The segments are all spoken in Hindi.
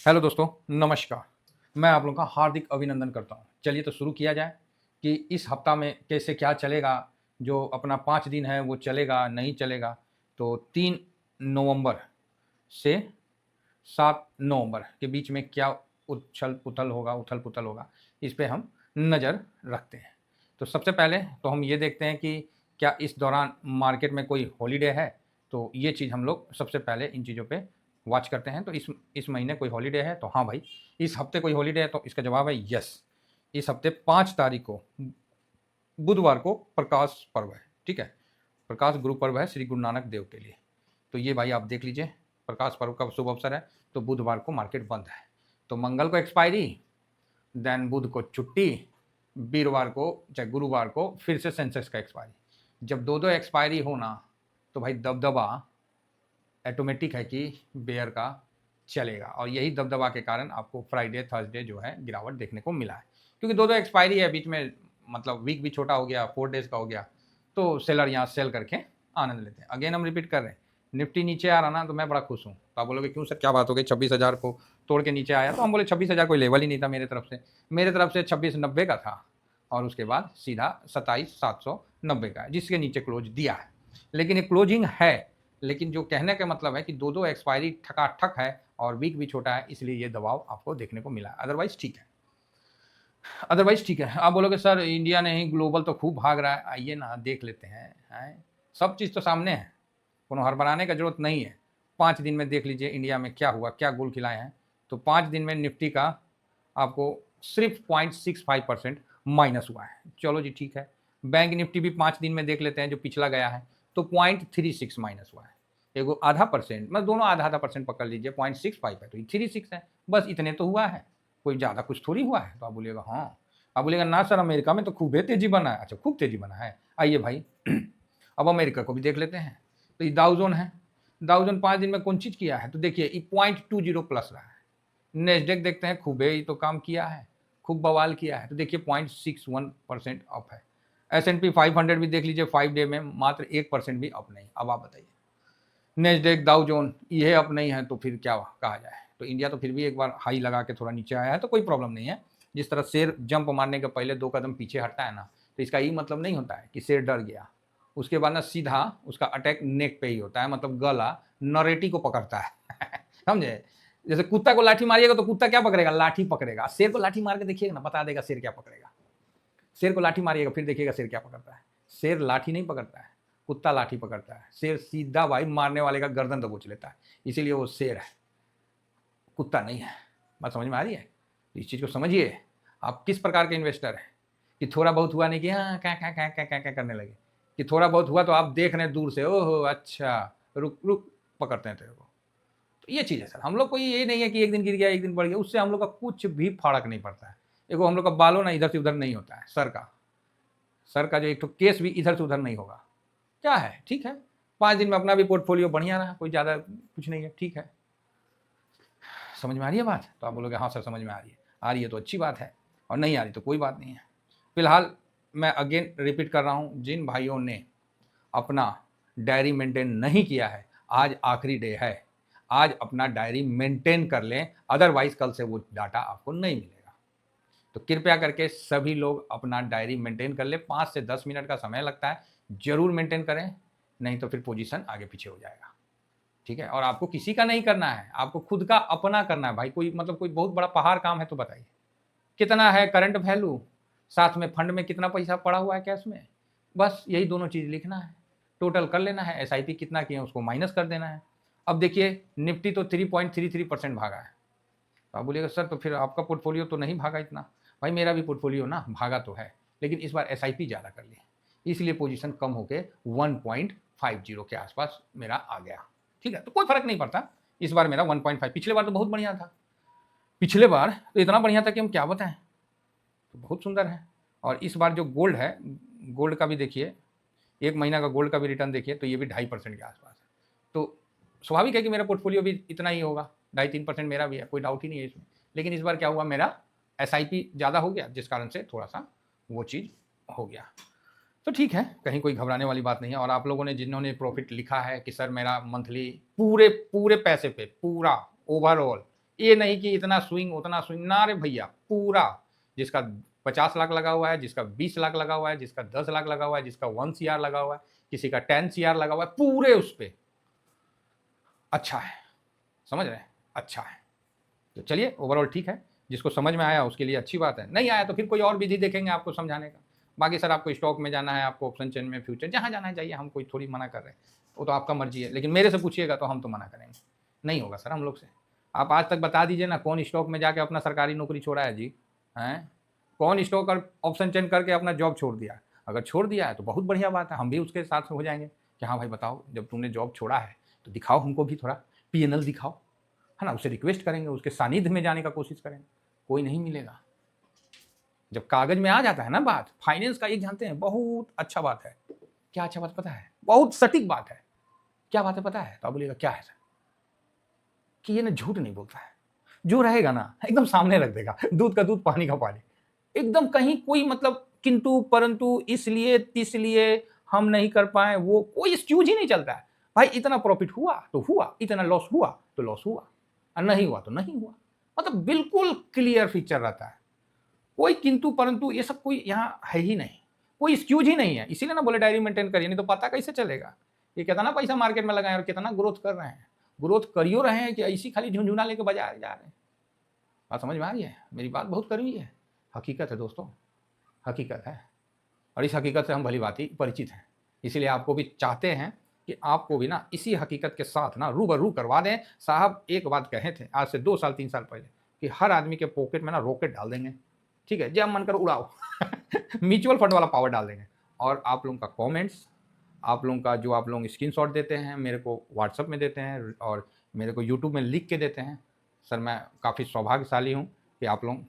हेलो दोस्तों, नमस्कार। मैं आप लोगों का हार्दिक अभिनंदन करता हूँ। चलिए तो शुरू किया जाए कि इस हफ्ता में कैसे क्या चलेगा, जो अपना 5 दिन है वो चलेगा, नहीं चलेगा। तो 3 नवंबर से 7 नवंबर के बीच में क्या उथल-पुथल होगा, इस पे हम नज़र रखते हैं। तो सबसे पहले तो हम ये देखते हैं कि क्या इस दौरान मार्केट में कोई हॉलिडे है? तो ये चीज़ हम लोग सबसे पहले इन चीज़ों पे वॉच करते हैं। तो इस महीने कोई हॉलिडे है? तो हाँ भाई, इस हफ्ते कोई हॉलिडे है? तो इसका जवाब है यस। इस हफ्ते 5 तारीख को बुधवार को प्रकाश पर्व है, ठीक है? प्रकाश गुरु पर्व है श्री गुरु नानक देव के लिए। तो ये भाई आप देख लीजिए, प्रकाश पर्व का शुभ अवसर है, तो बुधवार को मार्केट बंद है। तो मंगल को एक्सपायरी, देन बुध को छुट्टी, वीरवार को चाहे गुरुवार को फिर से सेंसेक्स का एक्सपायरी। जब दो एक्सपायरी होना तो भाई दबदबा ऑटोमेटिक है कि बेयर का चलेगा, और यही दबदबा के कारण आपको फ्राइडे थर्सडे जो है गिरावट देखने को मिला है, क्योंकि दो एक्सपायरी है बीच में, मतलब वीक भी छोटा हो गया, 4 डेज का हो गया, तो सेलर यहाँ सेल करके आनंद लेते हैं। अगेन हम रिपीट कर रहे हैं, निफ्टी नीचे आ रहा ना तो मैं बड़ा खुश हूँ। तो आप बोलोगे क्यों सर, क्या बात हो गई, 26,000 को तोड़ के नीचे आया? तो हम बोले 26,000 कोई लेवल ही नहीं था मेरे तरफ से 26,90 का था, और उसके बाद सीधा 27,790 का है, जिसके नीचे क्लोज दिया है। लेकिन ये क्लोजिंग है, लेकिन जो कहने का मतलब है कि दो एक्सपायरी ठकाठक है और वीक भी छोटा है, इसलिए ये दबाव आपको देखने को मिला है। अदरवाइज ठीक है, अदरवाइज ठीक है। आप बोलोगे सर इंडिया नहीं, ग्लोबल तो खूब भाग रहा है। आइए ना देख लेते हैं, सब चीज़ तो सामने है, कोनो हड़बड़ाने का जरूरत नहीं है। 5 दिन में देख लीजिए इंडिया में क्या हुआ, क्या गोल खिलाए हैं। तो 5 दिन में निफ्टी का आपको सिर्फ 0.65% माइनस हुआ है। चलो जी ठीक है। बैंक निफ्टी भी 5 दिन में देख लेते हैं, जो पिछला गया है, तो 0.36 माइनस हुआ है। एगो आधा परसेंट, मतलब दोनों आधा आधा परसेंट पकड़ लीजिए, 0.65 है तो 36 है, बस इतने तो हुआ है, कोई ज़्यादा कुछ थोड़ी हुआ है। तो आप बोलिएगा हाँ, आप बोलिएगा ना सर अमेरिका में तो खूब तेजी बना है। अच्छा, खूब तेजी बना है, आइए भाई अब अमेरिका को भी देख लेते हैं। तो ये डाउजोन है, डाउजोन 5 दिन में कौन चीज़ किया है? तो देखिए ये 0.20 प्लस रहा है। नेस्डेक देखते हैं, खूबे ही तो काम किया है, खूब बवाल किया है। तो देखिए 0.61% अप है। S&P 500 भी देख लीजिए, 5 डे में मात्र 1% भी अप नहीं। अब आप बताइए, नेस्डेक डाउ जोन ये अप नहीं है तो फिर क्या कहा जाए? तो इंडिया तो फिर भी एक बार हाई लगा के थोड़ा नीचे आया है, तो कोई प्रॉब्लम नहीं है। जिस तरह शेर जंप मारने के पहले 2 कदम पीछे हटता है ना, तो इसका ये मतलब नहीं होता है कि शेर डर गया। उसके बाद ना सीधा उसका अटैक नेक पे ही होता है, मतलब गला नरेटी को पकड़ता है समझे? जैसे कुत्ता को लाठी मारिएगा तो कुत्ता क्या पकड़ेगा? लाठी पकड़ेगा। शेर को लाठी मार के देखिएगा ना, बता देगा शेर क्या पकड़ेगा। शेर को लाठी मारिएगा, फिर देखिएगा शेर क्या पकड़ता है। शेर लाठी नहीं पकड़ता है, कुत्ता लाठी पकड़ता है। शेर सीधा भाई मारने वाले का गर्दन दबोच लेता है, इसीलिए वो शेर है, कुत्ता नहीं है। बात समझ में आ रही है? तो इस चीज़ को समझिए। आप किस प्रकार के इन्वेस्टर हैं कि थोड़ा बहुत हुआ नहीं कि हाँ क्या करने लगे, कि थोड़ा बहुत हुआ तो आप देख रहे हैं दूर से, ओहो अच्छा, रुक रुक पकड़ते हैं तेरे को। तो ये चीज़ है सर, हम लोग को ये नहीं है कि एक दिन गिर गया एक दिन बढ़ गया, उससे हम लोग का कुछ भी फर्क नहीं पड़ता है। देखो हम लोग का बालों ना इधर से उधर नहीं होता है, सर का जो एक तो केस भी इधर से उधर नहीं होगा। क्या है, ठीक है। 5 दिन में अपना भी पोर्टफोलियो बढ़िया रहा, कोई ज़्यादा कुछ नहीं है, ठीक है। समझ में आ रही है बात? तो आप बोलोगे हाँ सर समझ में आ रही है तो अच्छी बात है, और नहीं आ रही तो कोई बात नहीं है। फिलहाल मैं अगेन रिपीट कर रहा हूँ, जिन भाइयों ने अपना डायरी मेंटेन नहीं किया है, आज आखिरी डे है, आज अपना डायरी मेंटेन कर लें, अदरवाइज कल से वो डाटा आपको नहीं मिलेगा। तो कृपया करके सभी लोग अपना डायरी मेंटेन कर ले। 5 से 10 मिनट का समय लगता है, जरूर मेंटेन करें, नहीं तो फिर पोजीशन आगे पीछे हो जाएगा, ठीक है। और आपको किसी का नहीं करना है, आपको खुद का अपना करना है भाई। कोई मतलब कोई बहुत बड़ा पहाड़ काम है तो बताइए, कितना है करंट वैल्यू, साथ में फंड में कितना पैसा पड़ा हुआ है कैश में, बस यही दोनों चीज़ लिखना है, टोटल कर लेना है। एसआईपी कितना किए उसको माइनस कर देना है। अब देखिए निफ्टी तो 3.33% भागा है। तो आप बोलिएगा सर तो फिर आपका पोर्टफोलियो तो नहीं भागा इतना। भाई मेरा भी पोर्टफोलियो ना भागा तो है, लेकिन इस बार एसआईपी ज़्यादा कर ली, इसलिए पोजीशन कम होके 1.50 के आसपास मेरा आ गया, ठीक है। तो कोई फर्क नहीं पड़ता, इस बार मेरा 1.5, पिछले बार तो बहुत बढ़िया था, पिछले बार तो इतना बढ़िया था कि हम क्या बताएं, तो बहुत सुंदर है। और इस बार जो गोल्ड है, गोल्ड का भी देखिए, 1 महीना का गोल्ड का भी रिटर्न देखिए, तो ये भी 2.5% के आसपास है। तो स्वाभाविक है कि मेरा पोर्टफोलियो भी इतना ही होगा, 2.5-3% मेरा भी है, कोई डाउट ही नहीं है इसमें। लेकिन इस बार क्या हुआ, मेरा एसआईपी ज़्यादा हो गया, जिस कारण से थोड़ा सा वो चीज़ हो गया। तो ठीक है, कहीं कोई घबराने वाली बात नहीं है। और आप लोगों ने जिन्होंने प्रॉफिट लिखा है कि सर मेरा मंथली पूरे पूरे पैसे पे, पूरा ओवरऑल ये नहीं कि इतना स्विंग उतना स्विंग ना रे भैया, पूरा जिसका 50 लाख लगा हुआ है, जिसका 20 लाख लगा हुआ है, जिसका 10 लाख लगा हुआ है, जिसका 1 सीआर लगा हुआ है, किसी का 10 सीआर लगा हुआ है, पूरे उस पे अच्छा है, समझ रहे हैं, अच्छा है। तो चलिए ओवरऑल ठीक है, जिसको समझ में आया उसके लिए अच्छी बात है, नहीं आया तो फिर कोई और विधि देखेंगे आपको समझाने का। बाकी सर आपको स्टॉक में जाना है, आपको ऑप्शन चेन में, फ्यूचर जहाँ जाना है जाइए, हम कोई थोड़ी मना कर रहे हैं, वो तो आपका मर्जी है, लेकिन मेरे से पूछिएगा तो हम तो मना करेंगे, नहीं होगा सर हम लोग से। आप आज तक बता दीजिए ना कौन स्टॉक में जाके अपना सरकारी नौकरी छोड़ा है जी, हैं? कौन स्टॉक और ऑप्शन चेंज करके अपना जॉब छोड़ दिया? अगर छोड़ दिया है तो बहुत बढ़िया बात है, हम भी उसके साथ हो जाएंगे कि हाँ भाई बताओ, जब तुमने जॉब छोड़ा है तो दिखाओ हमको भी थोड़ा, पीएनएल दिखाओ, है ना, उससे रिक्वेस्ट करेंगे, उसके सानिध्य में जाने का कोशिश करेंगे, कोई नहीं मिलेगा। जब कागज में आ जाता है ना बात, फाइनेंस का एक जानते हैं बहुत अच्छा बात है, क्या अच्छा बात पता है, बहुत सटीक बात है, क्या बात है पता है? तो आप बोलिएगा क्या है सर? कि ये ना झूठ नहीं बोलता है, जो रहेगा ना एकदम सामने रख देगा, दूध का दूध पानी का पानी, एकदम कहीं कोई मतलब किंतु परंतु इसलिए तिसलिए हम नहीं कर पाए, वो कोई एक्सक्यूज ही नहीं चलता है। भाई इतना प्रॉफिट हुआ तो हुआ, इतना लॉस हुआ तो लॉस हुआ, और नहीं हुआ तो नहीं हुआ, मतलब बिल्कुल क्लियर पिक्चर रहता है, कोई किंतु परंतु ये सब कोई यहाँ है ही नहीं, कोई एक्सक्यूज ही नहीं है। इसीलिए ना बोले डायरी मेंटेन करिए, नहीं तो पता कैसे चलेगा ये कितना पैसा मार्केट में लगाए और कितना ग्रोथ कर रहे हैं, ग्रोथ करियो रहे हैं कि ऐसी खाली झुंझुना लेके बाजार जा रहे हैं। बात समझ में आ रही है? मेरी बात बहुत कड़वी है, हकीकत है दोस्तों, हकीकत है, और इस हकीकत से हम भली भांति परिचित हैं, इसीलिए आपको भी चाहते हैं कि आपको भी ना इसी हकीकत के साथ ना रूबरू करवा दें। साहब एक बात कहे थे आज से 2 साल 3 साल पहले कि हर आदमी के पॉकेट में ना रॉकेट डाल देंगे, ठीक है, जब मन कर उड़ाओ म्यूचुअल फंड वाला पावर डाल देंगे। और आप लोगों का कमेंट्स, आप लोगों का जो आप लोग स्क्रीनशॉट देते हैं मेरे को व्हाट्सएप में देते हैं और मेरे को यूट्यूब में लिख के देते हैं, सर मैं काफ़ी सौभाग्यशाली हूँ कि आप लोग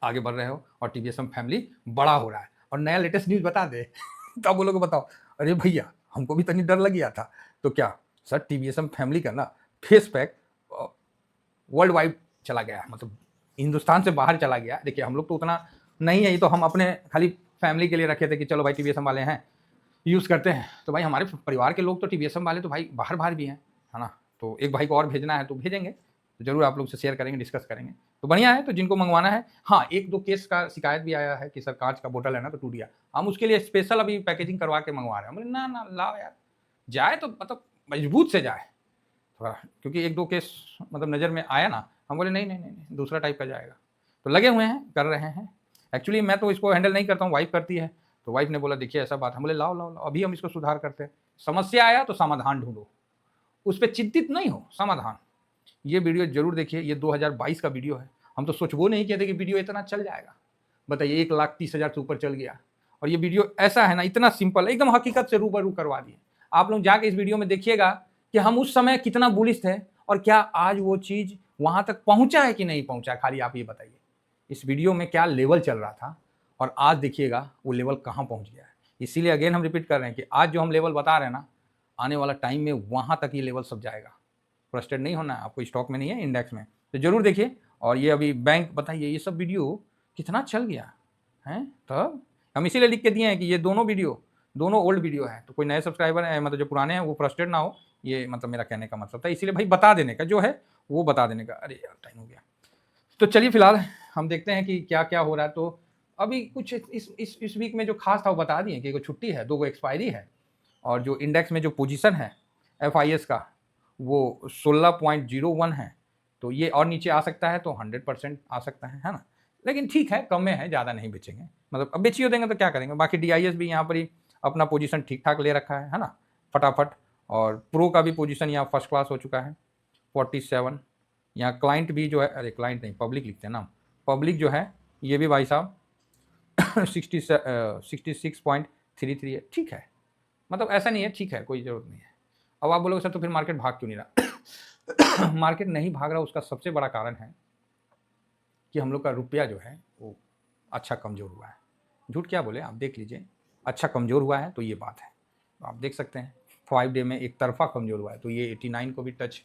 आगे बढ़ रहे हो और टीवीएसएम फैमिली बड़ा हो रहा है। और नया लेटेस्ट न्यूज़ बता दे तो आप बोलोगे बताओ, अरे भैया हमको भी तनी डर लग गया था, तो क्या सर टीवीएसएम फैमिली का ना फेस पैक वर्ल्ड वाइड चला गया, मतलब हिंदुस्तान से बाहर चला गया। देखिए हम लोग तो उतना नहीं है, ये तो हम अपने खाली फैमिली के लिए रखे थे कि चलो भाई टीवीएसएम वाले हैं यूज़ करते हैं, तो भाई हमारे परिवार के लोग तो टीवीएसएम वाले तो भाई बाहर बाहर भी हैं, है ना, तो एक भाई को और भेजना है तो भेजेंगे, तो जरूर आप लोग से शेयर करेंगे, डिस्कस करेंगे, तो बढ़िया है। तो जिनको मंगवाना है, हाँ 1-2 केस का शिकायत भी आया है कि सर कांच का बोतल है ना तो टूट गया, हम उसके लिए स्पेशल अभी पैकेजिंग करवा के मंगवा रहे हैं। बोले ना ना लाओ यार, जाए तो मतलब मजबूत से जाए थोड़ा, क्योंकि 1-2 केस मतलब नज़र में आया ना, हम बोले नहीं नहीं नहीं नहीं दूसरा टाइप का जाएगा, तो लगे हुए हैं कर रहे हैं। एक्चुअली मैं तो इसको हैंडल नहीं करता हूँ, वाइफ करती है, तो वाइफ ने बोला देखिए ऐसा बात, हम बोले लाओ लाओ लाओ अभी हम इसको सुधार करते हैं, समस्या आया तो समाधान ढूंढो, उस पर चिंतित नहीं हो, समाधान। ये वीडियो जरूर देखिए, ये 2022 का वीडियो है, हम तो सोचबो नहीं किए थे कि वीडियो इतना चल जाएगा, बताइए 1,30,000 से ऊपर चल गया। और ये वीडियो ऐसा है ना, इतना सिंपल, एकदम हकीकत से रूबरू करवा दिए। आप लोग जाके इस वीडियो में देखिएगा कि हम उस समय कितना बुलिश थे और क्या आज वो चीज़ वहाँ तक पहुँचा है कि नहीं पहुँचा, खाली आप ये बताइए। इस वीडियो में क्या लेवल चल रहा था और आज देखिएगा वो लेवल कहाँ पहुँच गया है। इसीलिए अगेन हम रिपीट कर रहे हैं कि आज जो हम लेवल बता रहे हैं ना, आने वाला टाइम में वहाँ तक ये लेवल सब जाएगा। फ्रस्ट्रेट नहीं होना है आपको, स्टॉक में नहीं है इंडेक्स में, तो जरूर देखिए। और ये अभी बैंक बताइए, ये सब वीडियो कितना चल गया है, तब हम इसीलिए लिख के दिए हैं कि ये दोनों वीडियो दोनों ओल्ड वीडियो है, तो कोई नए सब्सक्राइबर है मतलब जो पुराने हैं वो फ्रस्ट्रेट ना हो, ये मतलब मेरा कहने का मतलब था, इसीलिए भाई बता देने का जो है वो बता देने का। अरे यार टाइम हो गया, तो चलिए फिलहाल हम देखते हैं कि क्या क्या हो रहा है। तो अभी कुछ इस वीक में जो खास था वो बता दिए कि 1 छुट्टी है, 2 एक्सपायरी है, और जो इंडेक्स में जो पोजीशन है FIS का वो 16.01 है, तो ये और नीचे आ सकता है, तो 100% आ सकता है ना, लेकिन ठीक है कम में है, ज़्यादा नहीं बेचेंगे, मतलब अब बेचियो देंगे तो क्या करेंगे। बाकी DIS भी यहाँ पर ही अपना पोजीशन ठीक ठाक ले रखा है ना, फटाफट। और प्रो का भी पोजीशन यहाँ फर्स्ट क्लास हो चुका है 47। यहाँ क्लाइंट भी जो है, अरे क्लाइंट नहीं पब्लिक लिखते हैं ना, पब्लिक जो है ये भी भाई साहब 66.33 है, ठीक है, मतलब ऐसा नहीं है, ठीक है, कोई ज़रूरत नहीं है। अब आप बोलोगे सर तो फिर मार्केट भाग क्यों नहीं रहा मार्केट नहीं भाग रहा, उसका सबसे बड़ा कारण है कि हम लोग का रुपया जो है वो अच्छा कमज़ोर हुआ है। झूठ क्या बोले, आप देख लीजिए, अच्छा कमज़ोर हुआ है तो ये बात है, तो आप देख सकते हैं 5 डे में एक तरफा कमज़ोर हुआ है, तो ये 89 को भी टच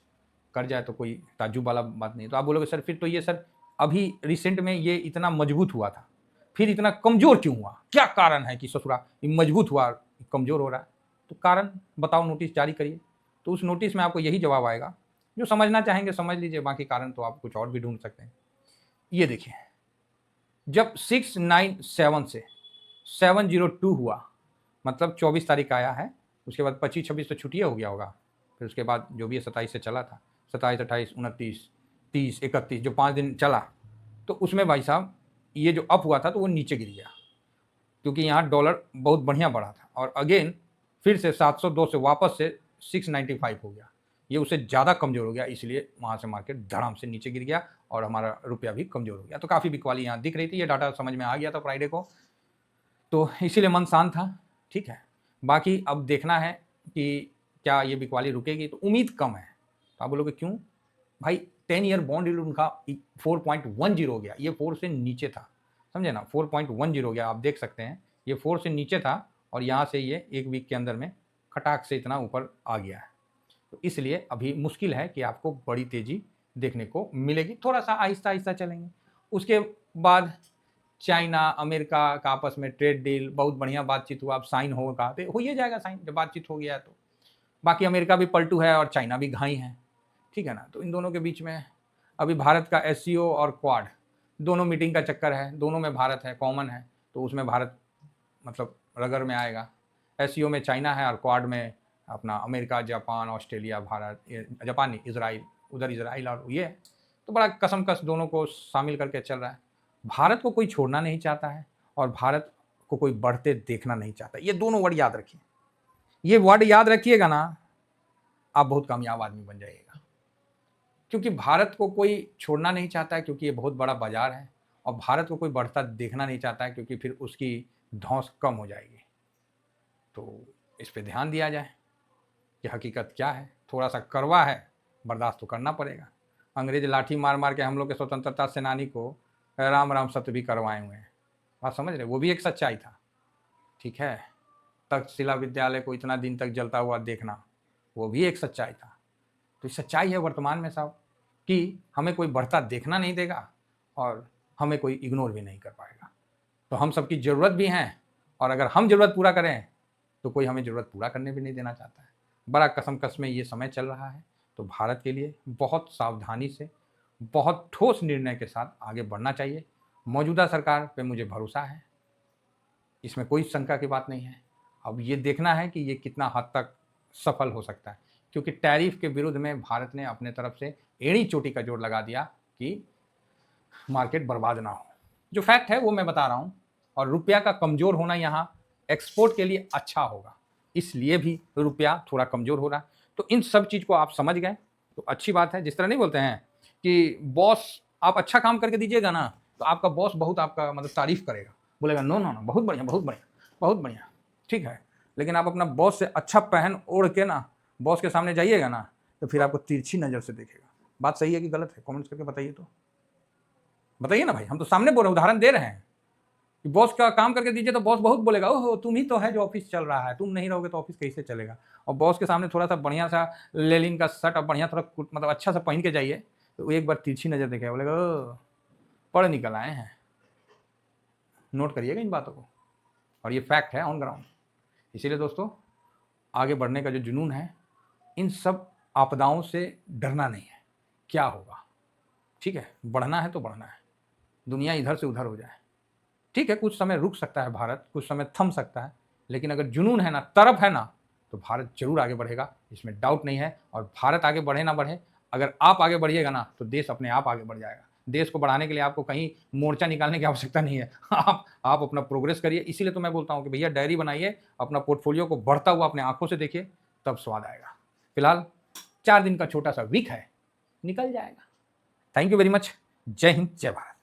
कर जाए तो कोई ताज्जुब वाला बात नहीं। तो आप बोलोगे सर फिर तो ये सर अभी रिसेंट में ये इतना मजबूत हुआ था, फिर इतना कमज़ोर क्यों हुआ, क्या कारण है कि ससुरा मजबूत हुआ कमज़ोर हो रहा है, तो कारण बताओ, नोटिस जारी करिए। तो उस नोटिस में आपको यही जवाब आएगा जो समझना चाहेंगे समझ लीजिए, बाकी कारण तो आप कुछ और भी ढूंढ सकते हैं। ये देखिए, जब 697 से 702 हुआ, मतलब 24 तारीख आया है, उसके बाद 25-26 तो छुट्टियाँ हो गया होगा, फिर उसके बाद जो भी 27 से चला था, 27, 28, 29, 30, 31 जो 5 दिन चला, तो उसमें भाई साहब ये जो अप हुआ था तो वो नीचे गिर गया, क्योंकि यहाँ डॉलर बहुत बढ़िया बढ़ा था, और अगेन फिर से 702 से वापस से 695 हो गया, ये उससे ज़्यादा कमज़ोर हो गया, इसलिए वहाँ से मार्केट धड़ाम से नीचे गिर गया और हमारा रुपया भी कमज़ोर हो गया। तो काफ़ी बिकवाली यहाँ दिख रही थी, ये डाटा समझ में आ गया था फ्राइडे को, तो इसीलिए मन शांत था। ठीक है, बाकी अब देखना है कि क्या ये बिकवाली रुकेगी, तो उम्मीद कम है। तो आप बोलोगे क्यों भाई, 10 ईयर बॉन्ड यील्ड उनका 4.10 हो गया, ये 4 से नीचे था, समझे ना, 4.10 हो गया, आप देख सकते हैं ये 4 से नीचे था और यहाँ से ये एक वीक के अंदर में खटाक से इतना ऊपर आ गया है। तो इसलिए अभी मुश्किल है कि आपको बड़ी तेज़ी देखने को मिलेगी, थोड़ा सा आहिस्ता आहिस्ता चलेंगे। उसके बाद चाइना अमेरिका का आपस में ट्रेड डील बहुत बढ़िया बातचीत हुआ, अब साइन होगा तो हो ही जाएगा साइन, जब बातचीत हो गया है तो। बाकी अमेरिका भी पलटू है और चाइना भी घाई है, ठीक है ना, तो इन दोनों के बीच में अभी भारत का SCO और क्वाड दोनों मीटिंग का चक्कर है, दोनों में भारत है, कॉमन है, तो उसमें भारत मतलब रगर में आएगा। SCO में चाइना है और क्वाड में अपना America, Japan, Australia, Bharat, Japan नहीं, इजराइल, उधर इजराइल और ये है, तो बड़ा कसमकस दोनों को शामिल करके चल रहा है। भारत को कोई छोड़ना नहीं चाहता है और भारत को कोई बढ़ते देखना नहीं चाहता, ये दोनों वर्ड याद रखिए, ये वर्ड याद रखिएगा ना, आप बहुत कामयाब आदमी बन जाइएगा। क्योंकि भारत को कोई छोड़ना नहीं चाहता है, क्योंकि ये बहुत बड़ा बाजार है, और भारत को कोई बढ़ता देखना नहीं चाहता है, क्योंकि फिर उसकी धौंस कम हो जाएगी। तो इस पे ध्यान दिया जाए कि हकीकत क्या है, थोड़ा सा कड़वा है, बर्दाश्त तो करना पड़ेगा। अंग्रेज लाठी मार मार के हम लोग के स्वतंत्रता सेनानी को राम राम सत्य भी करवाए हुए हैं, बात समझ रहे, वो भी एक सच्चाई था। ठीक है, तक्षशिला विद्यालय को इतना दिन तक जलता हुआ देखना, वो भी एक सच्चाई था। तो सच्चाई है वर्तमान में साहब कि हमें कोई बढ़ता देखना नहीं देगा और हमें कोई इग्नोर भी नहीं कर पाएगा। तो हम सबकी ज़रूरत भी हैं, और अगर हम ज़रूरत पूरा करें तो कोई हमें ज़रूरत पूरा करने भी नहीं देना चाहता है। बड़ा कसमकस में ये समय चल रहा है, तो भारत के लिए बहुत सावधानी से, बहुत ठोस निर्णय के साथ आगे बढ़ना चाहिए। मौजूदा सरकार पे मुझे भरोसा है, इसमें कोई शंका की बात नहीं है। अब ये देखना है कि ये कितना हद तक सफल हो सकता है, क्योंकि टैरिफ के विरुद्ध में भारत ने अपने तरफ से एड़ी चोटी का जोर लगा दिया कि मार्केट बर्बाद ना हो। जो फैक्ट है वो मैं बता रहा हूँ, और रुपया का कमज़ोर होना यहाँ एक्सपोर्ट के लिए अच्छा होगा, इसलिए भी रुपया थोड़ा कमज़ोर हो रहा है। तो इन सब चीज़ को आप समझ गए तो अच्छी बात है। जिस तरह नहीं बोलते हैं कि बॉस आप अच्छा काम करके दीजिएगा ना, तो आपका बॉस बहुत आपका मतलब तारीफ करेगा, बोलेगा नो नो नो बहुत बढ़िया बहुत बढ़िया बहुत बढ़िया, ठीक है। लेकिन आप अपना बॉस से अच्छा पहन ओढ़ के ना बॉस के सामने जाइएगा ना, तो फिर आपको तिरछी नज़र से देखेगा। बात सही है कि गलत है, कमेंट्स करके बताइए, तो बताइए ना भाई, हम तो सामने बोल रहे, उदाहरण दे रहे हैं कि बॉस का काम करके दीजिए तो बॉस बहुत बोलेगा, ओहो तुम ही तो है जो ऑफिस चल रहा है, तुम नहीं रहोगे तो ऑफिस कैसे चलेगा। और बॉस के सामने थोड़ा सा बढ़िया सा लेलिन का शर्ट और बढ़िया थोड़ा मतलब अच्छा सा पहन के जाइए, तो एक बार तिरछी नज़र देखेगा, बोलेगा ओ पढ़ निकल आए हैं। नोट करिएगा इन बातों को, और ये फैक्ट है ऑन ग्राउंड। इसीलिए दोस्तों, आगे बढ़ने का जो जुनून है, इन सब आपदाओं से डरना नहीं है, क्या होगा, ठीक है, बढ़ना है तो बढ़ना है, दुनिया इधर से उधर हो जाए, ठीक है, कुछ समय रुक सकता है भारत, कुछ समय थम सकता है, लेकिन अगर जुनून है ना, तरफ है ना, तो भारत जरूर आगे बढ़ेगा, इसमें डाउट नहीं है। और भारत आगे बढ़े ना बढ़े, अगर आप आगे बढ़िएगा ना, तो देश अपने आप आगे बढ़ जाएगा। देश को बढ़ाने के लिए आपको कहीं मोर्चा निकालने की आवश्यकता नहीं है, आप अपना प्रोग्रेस करिए। इसीलिए तो मैं बोलता हूँ कि भैया डायरी बनाइए, अपना पोर्टफोलियो को बढ़ता हुआ अपने आंखों से देखिए, तब स्वाद आएगा। फिलहाल 4 दिन का छोटा सा वीक है, निकल जाएगा। Thank you very much. जय हिंद, जय भारत।